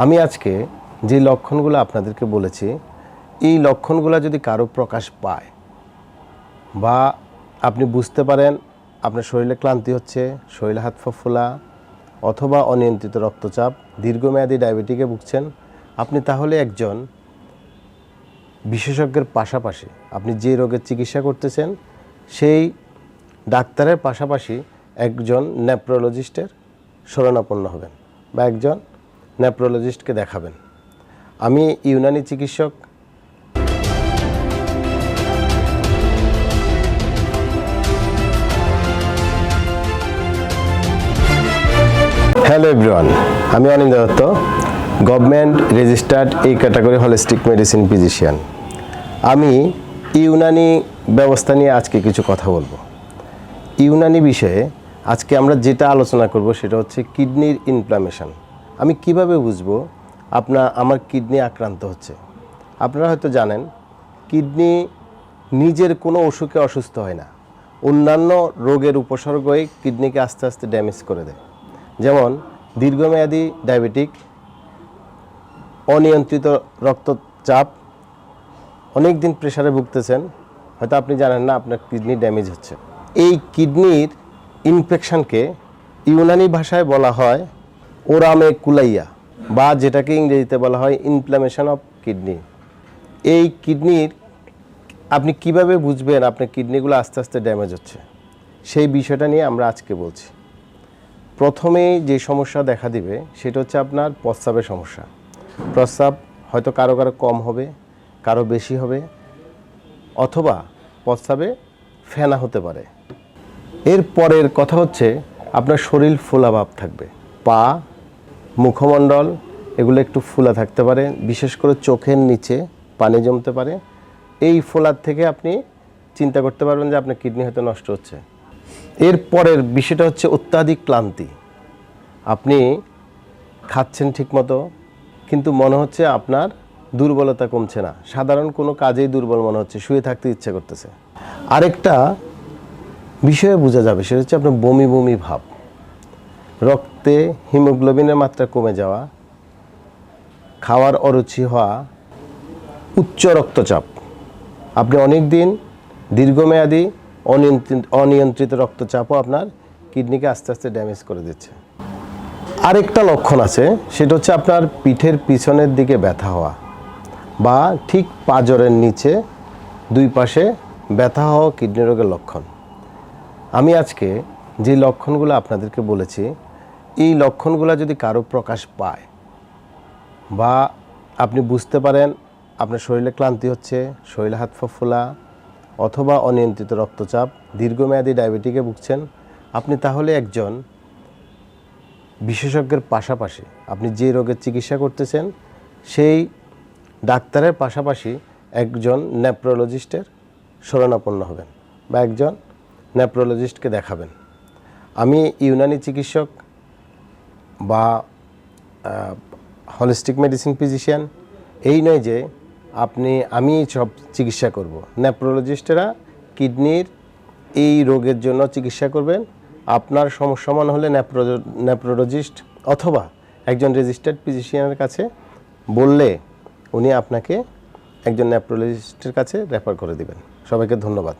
আমি আজকে যে লক্ষণগুলো আপনাদেরকে বলেছি, এই লক্ষণগুলো যদি কারো প্রকাশ পায় বা আপনি বুঝতে পারেন আপনার শরীরে ক্লান্তি হচ্ছে, শরীরে হাত পা ফোলা অথবা অনিয়ন্ত্রিত রক্তচাপ, দীর্ঘমেয়াদী ডায়াবেটিকে ভুগছেন, আপনি তাহলে একজন বিশেষজ্ঞের পাশাপাশি আপনি যে রোগের চিকিৎসা করতেছেন সেই ডাক্তারের পাশাপাশি একজন নেপ্রোলজিস্টের শরণাপন্ন হবেন বা একজন নেপ্রোলজিস্টকে দেখাবেন। আমি ইউনানি চিকিৎসক। হ্যালো এভরিওয়ান, আমি অনিন্দ দত্ত, গভর্নমেন্ট রেজিস্টার্ড এই ক্যাটাগরি হলিস্টিক মেডিসিন ফিজিশিয়ান। আমি ইউনানি ব্যবস্থা নিয়ে আজকে কিছু কথা বলবো। ইউনানি বিষয়ে আজকে আমরা যেটা আলোচনা করব সেটা হচ্ছে কিডনির ইনফ্লামেশন। আমি কিভাবে বুঝবো আমার কিডনি আক্রান্ত হচ্ছে? আপনারা হয়তো জানেন কিডনি নিজের কোনো অসুখে অসুস্থ হয় না, অন্যান্য রোগের উপসর্গই কিডনিকে আস্তে আস্তে ড্যামেজ করে দেয়। যেমন দীর্ঘমেয়াদী ডায়াবেটিক, অনিয়ন্ত্রিত রক্তচাপ, অনেক দিন প্রেশারে ভুগতেছেন, হয়তো আপনি জানেন না আপনার কিডনি ড্যামেজ হচ্ছে। এই কিডনির ইনফেকশনকে ইউনানি ভাষায় বলা হয় ওরামে কুলাইয়া, বা যেটাকে ইংরেজিতে বলা হয় ইনফ্লামেশন অফ কিডনি। এই কিডনির আপনি কিভাবে বুঝবেন আপনার কিডনিগুলো আস্তে আস্তে ড্যামেজ হচ্ছে, সেই বিষয়টা নিয়ে আমরা আজকে বলছি। প্রথমেই যে সমস্যা দেখা দিবে সেটা হচ্ছে আপনার প্রস্রাবের সমস্যা। প্রস্রাব হয়তো কারো কারো কম হবে, কারো বেশি হবে, অথবা প্রস্রাবে ফেনা হতে পারে। এর পরের কথা হচ্ছে আপনার শরীর ফোলাভাব থাকবে, পা, মুখমণ্ডল এগুলো একটু ফোলা থাকতে পারে, বিশেষ করে চোখের নিচে পানি জমতে পারে। এই ফোলার থেকে আপনি চিন্তা করতে পারবেন যে আপনার কিডনি হয়তো নষ্ট হচ্ছে। এর পরের বিষয়টা হচ্ছে অত্যাধিক ক্লান্তি। আপনি খাচ্ছেন ঠিকমতো কিন্তু মনে হচ্ছে আপনার দুর্বলতা কমছে না, সাধারণ কোনো কাজেই দুর্বল মনে হচ্ছে, শুয়ে থাকতে ইচ্ছে করতেছে। আরেকটা বিষয়ে বোঝা যাবে সেটা হচ্ছে আপনার বমি বমি ভাব, রক্তে হিমোগ্লোবিনের মাত্রা কমে যাওয়া, খাওয়ার অরুচি হওয়া, উচ্চ রক্তচাপ। আপনি অনেক দিন দীর্ঘমেয়াদী অনিয়ন্ত্রিত রক্তচাপও আপনার কিডনিকে আস্তে আস্তে ড্যামেজ করে দিচ্ছে। আরেকটা লক্ষণ আছে, সেটা হচ্ছে আপনার পিঠের পিছনের দিকে ব্যথা হওয়া বা ঠিক পাঁজরের নিচে দুই পাশে ব্যথা হওয়া কিডনি রোগের লক্ষণ। আমি আজকে যে লক্ষণগুলো আপনাদেরকে বলেছি, এই লক্ষণগুলো যদি কারো প্রকাশ পায় বা আপনি বুঝতে পারেন আপনার শরীরে ক্লান্তি হচ্ছে, শরীরে হাত পা ফোলা অথবা অনিয়ন্ত্রিত রক্তচাপ, দীর্ঘমেয়াদী ডায়াবেটিকে ভুগছেন, আপনি তাহলে একজন বিশেষজ্ঞের পাশাপাশি আপনি যে রোগের চিকিৎসা করতেছেন সেই ডাক্তারের পাশাপাশি একজন নেপ্রোলজিস্টের শরণাপন্ন হবেন বা একজন নেপ্রোলজিস্টকে দেখাবেন। আমি ইউনানি চিকিৎসক বা হলিস্টিক মেডিসিন ফিজিশিয়ান এই নয় যে আমি সব চিকিৎসা করব। নেপ্রোলজিস্টেরা কিডনির এই রোগের জন্য চিকিৎসা করবেন। আপনার সমস্যা মনে হলে নেপ্রোলজিস্ট অথবা একজন রেজিস্টার্ড ফিজিশিয়ানের কাছে বললে উনি আপনাকে একজন নেপ্রোলজিস্টের কাছে রেফার করে দিবেন। সবাইকে ধন্যবাদ।